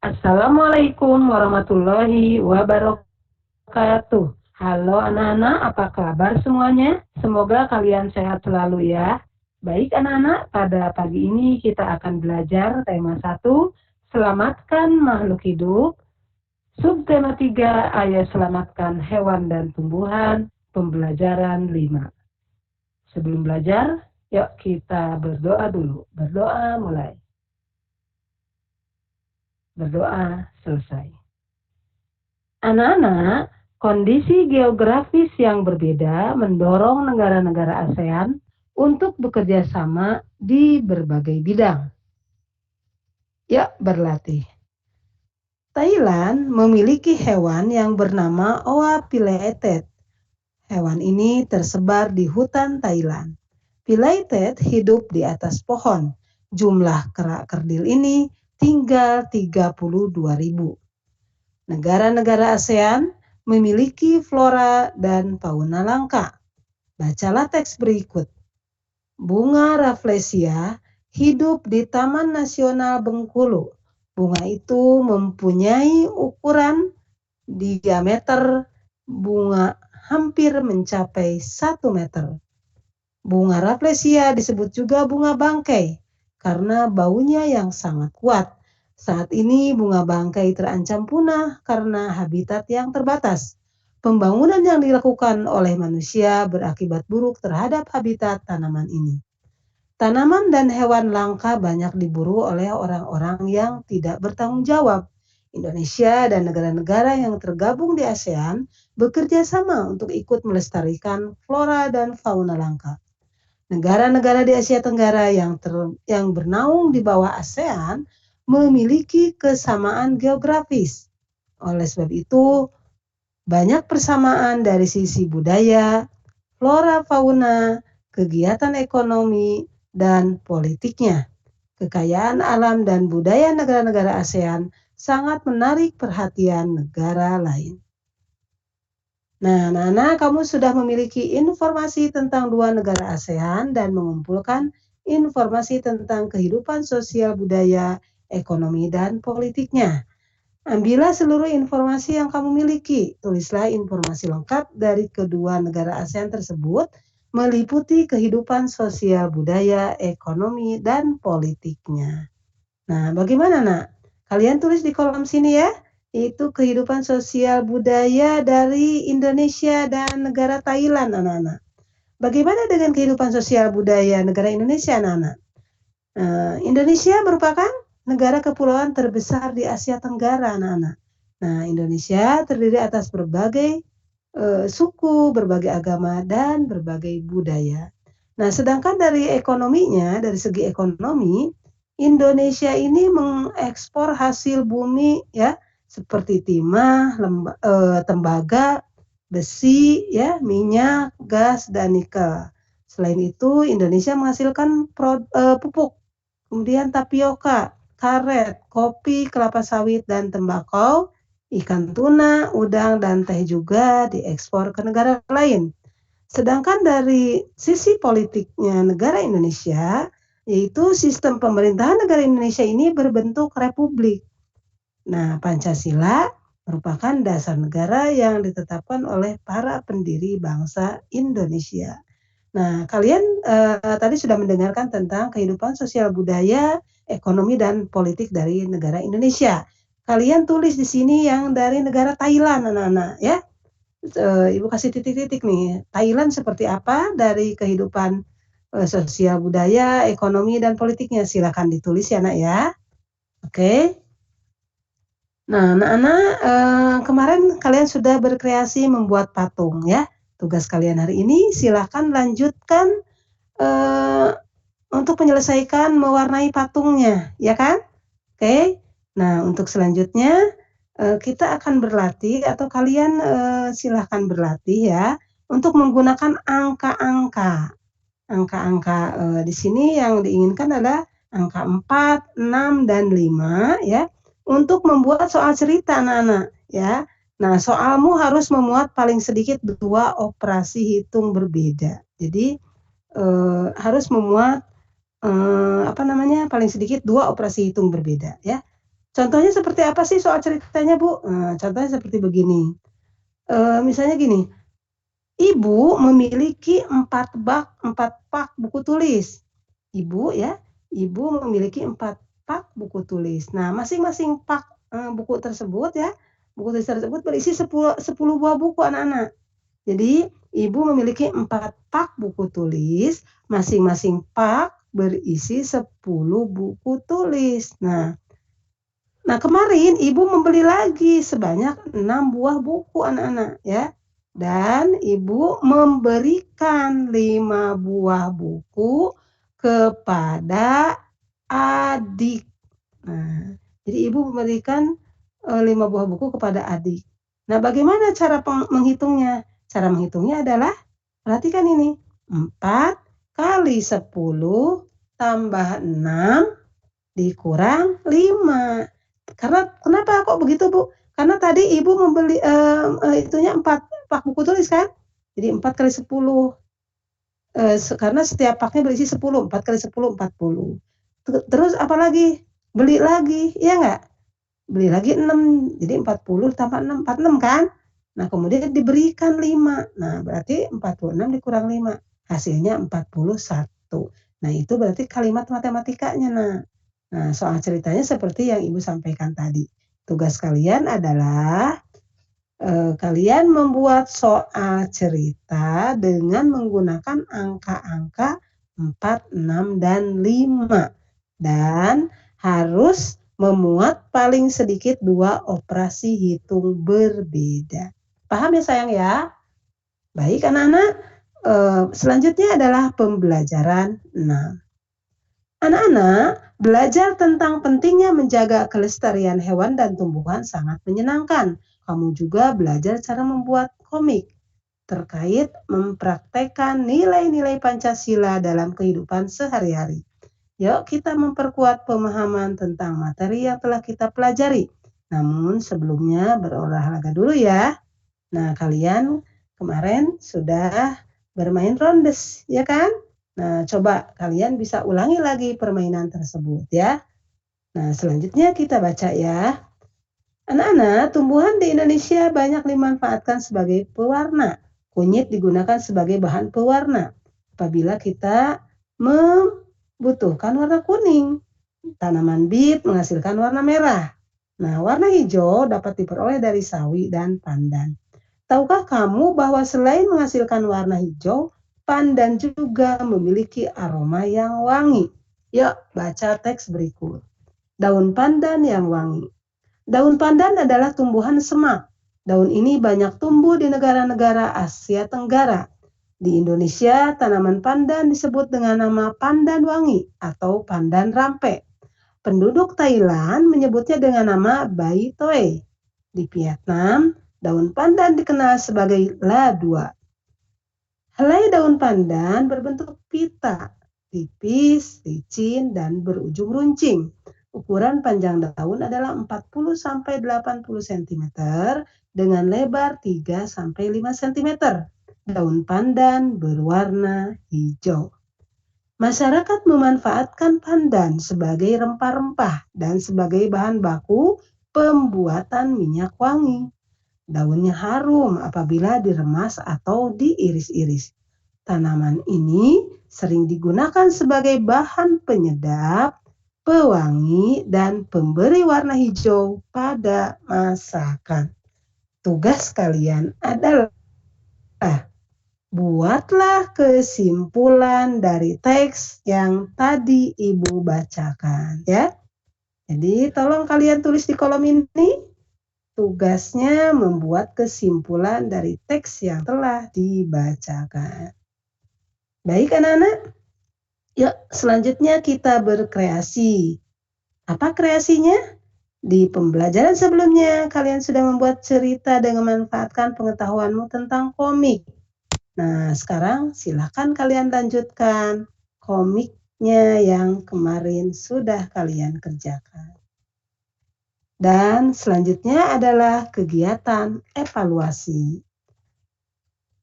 Assalamualaikum warahmatullahi wabarakatuh. Halo anak-anak, apa kabar semuanya? Semoga kalian sehat selalu ya. Baik anak-anak, pada pagi ini kita akan belajar tema 1, selamatkan makhluk hidup. Subtema 3, ayo selamatkan hewan dan tumbuhan. Pembelajaran 5. Sebelum belajar, yuk kita berdoa dulu. Berdoa mulai. Berdoa selesai. Anak-anak, kondisi geografis yang berbeda mendorong negara-negara ASEAN untuk bekerja sama di berbagai bidang. Yuk berlatih. Thailand memiliki hewan yang bernama Oa pileated. Hewan ini tersebar di hutan Thailand. Pileated hidup di atas pohon. Jumlah kerak kerdil ini tinggal 32.000. Negara-negara ASEAN memiliki flora dan fauna langka. Bacalah teks berikut. Bunga Rafflesia hidup di Taman Nasional Bengkulu. Bunga itu mempunyai ukuran diameter bunga hampir mencapai 1 meter. Bunga Rafflesia disebut juga bunga bangkai karena baunya yang sangat kuat. Saat ini bunga bangkai terancam punah karena habitat yang terbatas. Pembangunan yang dilakukan oleh manusia berakibat buruk terhadap habitat tanaman ini. Tanaman dan hewan langka banyak diburu oleh orang-orang yang tidak bertanggung jawab. Indonesia dan negara-negara yang tergabung di ASEAN bekerja sama untuk ikut melestarikan flora dan fauna langka. Negara-negara di Asia Tenggara yang bernaung di bawah ASEAN memiliki kesamaan geografis. Oleh sebab itu, banyak persamaan dari sisi budaya, flora fauna, kegiatan ekonomi, dan politiknya. Kekayaan alam dan budaya negara-negara ASEAN sangat menarik perhatian negara lain. Nah, Nana, kamu sudah memiliki informasi tentang 2 negara ASEAN dan mengumpulkan informasi tentang kehidupan sosial budaya, ekonomi, dan politiknya. Ambillah seluruh informasi yang kamu miliki. Tulislah informasi lengkap dari kedua negara ASEAN tersebut, meliputi kehidupan sosial budaya, ekonomi, dan politiknya. Nah, bagaimana, Nak? Kalian tulis di kolom sini ya. Itu kehidupan sosial budaya dari Indonesia dan negara Thailand, anak-anak. Bagaimana dengan kehidupan sosial budaya negara Indonesia, anak-anak? Indonesia merupakan negara kepulauan terbesar di Asia Tenggara, anak-anak. Nah, Indonesia terdiri atas berbagai suku, berbagai agama, dan berbagai budaya. Nah, sedangkan dari ekonominya, dari segi ekonomi, Indonesia ini mengekspor hasil bumi ya, seperti timah, tembaga, besi, ya, minyak, gas, dan nikel. Selain itu, Indonesia menghasilkan pupuk, kemudian tapioka, karet, kopi, kelapa sawit, dan tembakau, ikan tuna, udang, dan teh juga diekspor ke negara lain. Sedangkan dari sisi politiknya negara Indonesia, yaitu sistem pemerintahan negara Indonesia ini berbentuk republik. Nah, Pancasila merupakan dasar negara yang ditetapkan oleh para pendiri bangsa Indonesia. Nah, kalian tadi sudah mendengarkan tentang kehidupan sosial budaya, ekonomi, dan politik dari negara Indonesia. Kalian tulis di sini yang dari negara Thailand, anak-anak, ya. Ibu kasih titik-titik nih. Thailand seperti apa dari kehidupan sosial budaya, ekonomi, dan politiknya? Silakan ditulis ya, Nak ya. Oke. Nah, anak-anak, kemarin kalian sudah berkreasi membuat patung ya. Tugas kalian hari ini silakan lanjutkan untuk menyelesaikan mewarnai patungnya, ya kan? Oke. Nah, untuk selanjutnya kita akan berlatih atau kalian silahkan berlatih ya untuk menggunakan angka-angka. Angka-angka di sini yang diinginkan adalah angka 4, 6, dan 5 ya untuk membuat soal cerita anak-anak ya. Nah, soalmu harus memuat paling sedikit 2 operasi hitung berbeda. Jadi harus memuat paling sedikit 2 operasi hitung berbeda ya. Contohnya seperti apa sih soal ceritanya, Bu? Nah, contohnya seperti begini. Misalnya gini, Ibu memiliki 4 pak buku tulis. Ibu memiliki 4 pak buku tulis. Nah, masing-masing pak buku tersebut ya, buku tulis tersebut berisi 10 buah buku anak-anak. Jadi, Ibu memiliki 4 pak buku tulis, masing-masing pak berisi 10 buku tulis. Nah, kemarin Ibu membeli lagi sebanyak 6 buah buku anak-anak ya. Dan Ibu memberikan 5 buah buku kepada adik. Nah, jadi Ibu memberikan 5 buah buku kepada adik. Nah, bagaimana cara menghitungnya? Cara menghitungnya adalah, perhatikan ini, 4 kali 10 tambah 6 dikurang 5. Karena kenapa kok begitu, Bu? Karena tadi Ibu membeli itunya 4 pak buku tulis kan? Jadi 4 kali 10. Karena setiap paknya berisi 10, 4 kali 10 40. Terus apa lagi? Beli lagi, iya enggak? Beli lagi 6. Jadi 40 tambah 6, 46 kan? Nah, kemudian diberikan 5. Nah, berarti 46 dikurang 5. Hasilnya 41. Nah, itu berarti kalimat matematikanya, Nah, soal ceritanya seperti yang Ibu sampaikan tadi. Tugas kalian adalah kalian membuat soal cerita dengan menggunakan angka-angka 4, 6, dan 5. Dan harus memuat paling sedikit 2 operasi hitung berbeda. Paham ya sayang ya? Baik anak-anak, selanjutnya adalah pembelajaran 6. Anak-anak, belajar tentang pentingnya menjaga kelestarian hewan dan tumbuhan sangat menyenangkan. Kamu juga belajar cara membuat komik terkait mempraktekkan nilai-nilai Pancasila dalam kehidupan sehari-hari. Yuk kita memperkuat pemahaman tentang materi yang telah kita pelajari. Namun sebelumnya berolahraga dulu ya. Nah, kalian kemarin sudah bermain rondes, ya kan? Nah, coba kalian bisa ulangi lagi permainan tersebut ya. Nah, selanjutnya kita baca ya. Anak-anak, tumbuhan di Indonesia banyak dimanfaatkan sebagai pewarna. Kunyit digunakan sebagai bahan pewarna. Apabila kita membutuhkan warna kuning, tanaman bit menghasilkan warna merah. Nah, warna hijau dapat diperoleh dari sawi dan pandan. Tahukah kamu bahwa selain menghasilkan warna hijau, pandan juga memiliki aroma yang wangi? Yuk, baca teks berikut. Daun pandan yang wangi. Daun pandan adalah tumbuhan semak. Daun ini banyak tumbuh di negara-negara Asia Tenggara. Di Indonesia, tanaman pandan disebut dengan nama pandan wangi atau pandan rampe. Penduduk Thailand menyebutnya dengan nama bai toe. Di Vietnam, daun pandan dikenal sebagai la dua. Helai daun pandan berbentuk pita, tipis, licin, dan berujung runcing. Ukuran panjang daun adalah 40-80 cm dengan lebar 3-5 cm. Daun pandan berwarna hijau. Masyarakat memanfaatkan pandan sebagai rempah-rempah dan sebagai bahan baku pembuatan minyak wangi. Daunnya harum apabila diremas atau diiris-iris. Tanaman ini sering digunakan sebagai bahan penyedap, pewangi, dan pemberi warna hijau pada masakan. Tugas kalian adalah buatlah kesimpulan dari teks yang tadi Ibu bacakan ya. Jadi tolong kalian tulis di kolom ini. Tugasnya membuat kesimpulan dari teks yang telah dibacakan. Baik anak-anak, yuk selanjutnya kita berkreasi. Apa kreasinya? Di pembelajaran sebelumnya, kalian sudah membuat cerita dengan memanfaatkan pengetahuanmu tentang komik. Nah, sekarang silakan kalian lanjutkan komiknya yang kemarin sudah kalian kerjakan. Dan selanjutnya adalah kegiatan evaluasi.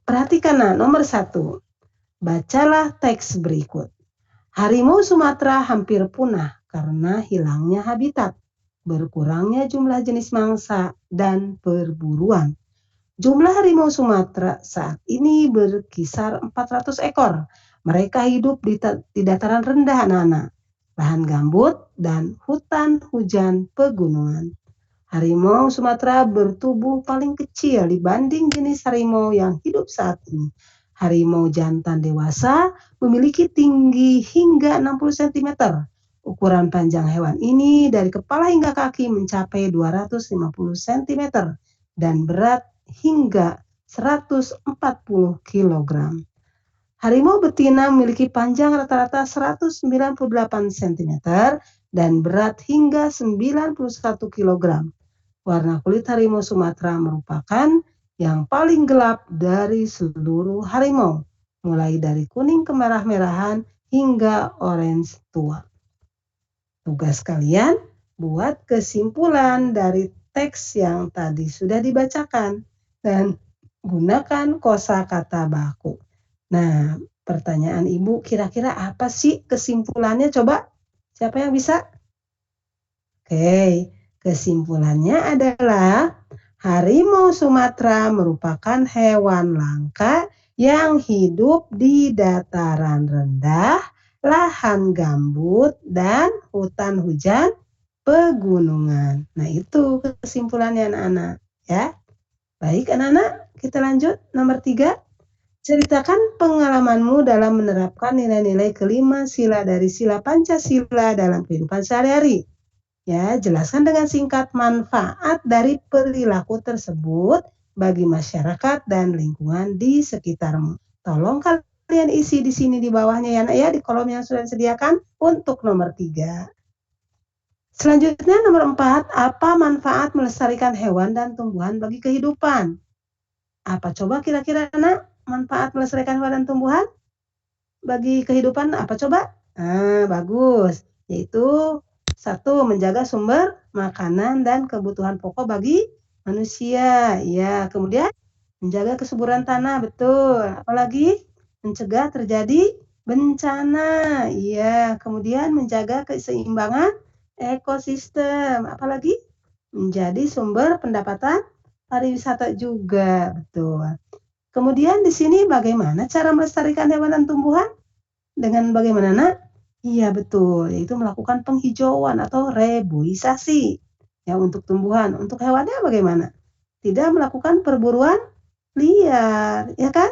Perhatikan nomor 1. Bacalah teks berikut. Harimau Sumatera hampir punah karena hilangnya habitat. berkurangnya jumlah jenis mangsa, dan perburuan. Jumlah harimau Sumatera saat ini berkisar 400 ekor. Mereka hidup di dataran rendah anak-anak, lahan gambut, dan hutan hujan pegunungan. Harimau Sumatera bertubuh paling kecil dibanding jenis harimau yang hidup saat ini. Harimau jantan dewasa memiliki tinggi hingga 60 cm. Ukuran panjang hewan ini dari kepala hingga kaki mencapai 250 cm dan berat hingga 140 kg. Harimau betina memiliki panjang rata-rata 198 cm dan berat hingga 91 kg. Warna kulit harimau Sumatera merupakan yang paling gelap dari seluruh harimau, mulai dari kuning kemerah-merahan hingga orange tua. Tugas kalian buat kesimpulan dari teks yang tadi sudah dibacakan dan gunakan kosakata baku. Nah, pertanyaan Ibu kira-kira apa sih kesimpulannya? Coba, siapa yang bisa? Oke, kesimpulannya adalah harimau Sumatera merupakan hewan langka yang hidup di dataran rendah, lahan gambut, dan hutan hujan pegunungan. Nah, itu kesimpulannya anak-anak ya. Baik anak-anak, kita lanjut nomor 3. Ceritakan pengalamanmu dalam menerapkan nilai-nilai kelima sila dari sila Pancasila dalam kehidupan sehari-hari. Ya, jelaskan dengan singkat manfaat dari perilaku tersebut bagi masyarakat dan lingkungan di sekitarmu. Tolong kalian isi di sini di bawahnya ya, ya, di kolom yang sudah disediakan untuk nomor 3. Selanjutnya nomor 4, apa manfaat melestarikan hewan dan tumbuhan bagi kehidupan? Apa coba kira-kira anak manfaat melestarikan hewan dan tumbuhan bagi kehidupan apa coba? Bagus, yaitu 1, menjaga sumber makanan dan kebutuhan pokok bagi manusia. Ya, kemudian menjaga kesuburan tanah, betul. Apalagi mencegah terjadi bencana. Ya, kemudian menjaga keseimbangan ekosistem. Apalagi menjadi sumber pendapatan pariwisata juga, betul. Kemudian di sini bagaimana cara melestarikan hewan dan tumbuhan? Dengan bagaimana, Nak? Iya betul, yaitu melakukan penghijauan atau reboisasi. Ya, untuk tumbuhan, untuk hewannya bagaimana? Tidak melakukan perburuan liar, ya kan?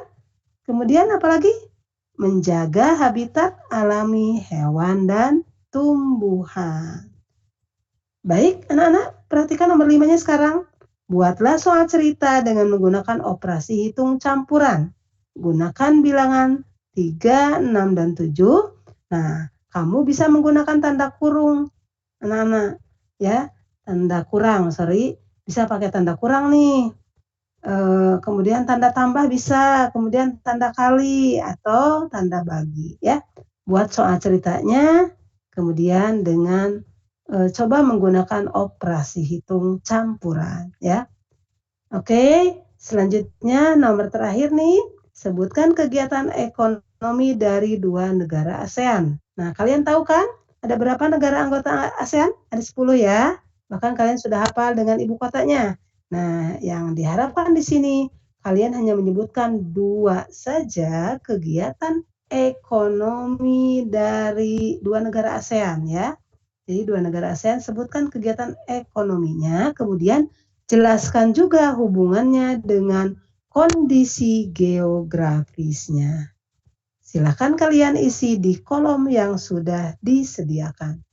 Kemudian apalagi? Menjaga habitat alami hewan dan tumbuhan. Baik, anak-anak, perhatikan nomor 5-nya sekarang. Buatlah soal cerita dengan menggunakan operasi hitung campuran. Gunakan bilangan 3, 6, dan 7. Nah, kamu bisa menggunakan tanda kurung, anak-anak. Ya, tanda kurang, bisa pakai tanda kurang nih. Kemudian tanda tambah bisa, kemudian tanda kali atau tanda bagi. Ya, buat soal ceritanya, kemudian dengan coba menggunakan operasi hitung campuran. Ya, oke. Selanjutnya nomor terakhir nih, sebutkan kegiatan ekonomi dari 2 negara ASEAN. Nah, kalian tahu kan ada berapa negara anggota ASEAN? Ada 10 ya. Bahkan kalian sudah hafal dengan ibu kotanya. Nah, yang diharapkan di sini kalian hanya menyebutkan 2 saja kegiatan ekonomi dari 2 negara ASEAN ya. Jadi 2 negara ASEAN sebutkan kegiatan ekonominya, kemudian jelaskan juga hubungannya dengan kondisi geografisnya. Silakan kalian isi di kolom yang sudah disediakan.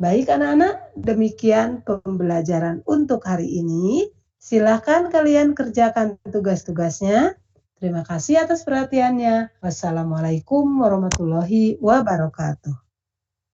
Baik anak-anak, demikian pembelajaran untuk hari ini. Silakan kalian kerjakan tugas-tugasnya. Terima kasih atas perhatiannya. Wassalamualaikum warahmatullahi wabarakatuh.